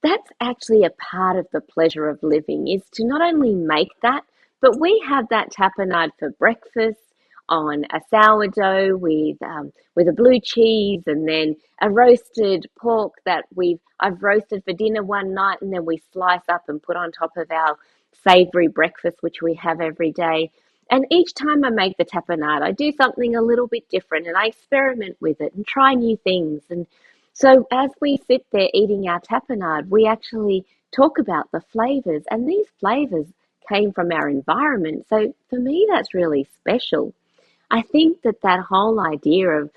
that's actually a part of the pleasure of living is to not only make that, but we have that tapenade for breakfast on a sourdough with a blue cheese, and then a roasted pork that I've roasted for dinner one night, and then we slice up and put on top of our savory breakfast, which we have every day. And each time I make the tapenade, I do something a little bit different, and I experiment with it and try new things. And so as we sit there eating our tapenade, we actually talk about the flavors, and these flavors came from our environment. So for me, that's really special. I think that that whole idea of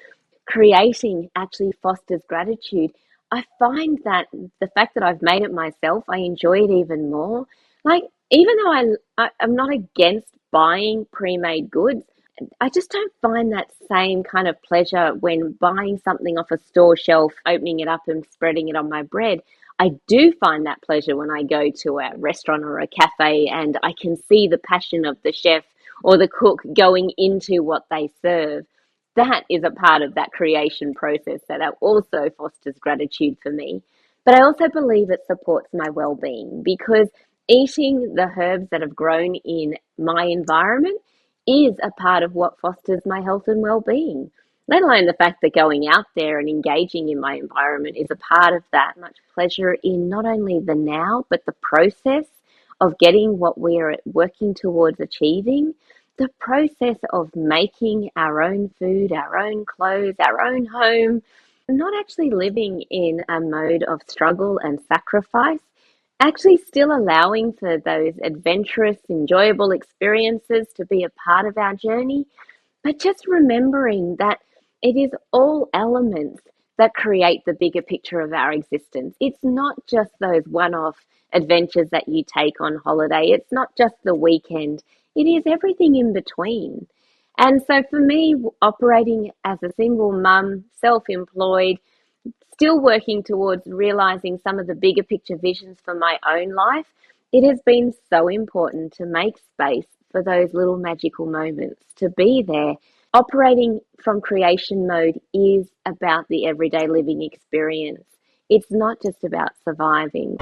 creating actually fosters gratitude. I find that the fact that I've made it myself, I enjoy it even more. Like, even though I'm not against buying pre-made goods, I just don't find that same kind of pleasure when buying something off a store shelf, opening it up and spreading it on my bread. I do find that pleasure when I go to a restaurant or a cafe and I can see the passion of the chef or the cook going into what they serve. That is a part of that creation process that also fosters gratitude for me. But I also believe it supports my well-being because eating the herbs that have grown in my environment is a part of what fosters my health and well-being. Let alone the fact that going out there and engaging in my environment is a part of that. Much pleasure in not only the now, but the process of getting what we are working towards achieving, the process of making our own food, our own clothes, our own home, not actually living in a mode of struggle and sacrifice, actually still allowing for those adventurous, enjoyable experiences to be a part of our journey, but just remembering that it is all elements that create the bigger picture of our existence. It's not just those one off adventures that you take on holiday, it's not just the weekend, it is everything in between. And so for me, operating as a single mum, self employed, still working towards realizing some of the bigger picture visions for my own life, it has been so important to make space for those little magical moments, to be there. Operating from creation mode is about the everyday living experience. It's not just about surviving.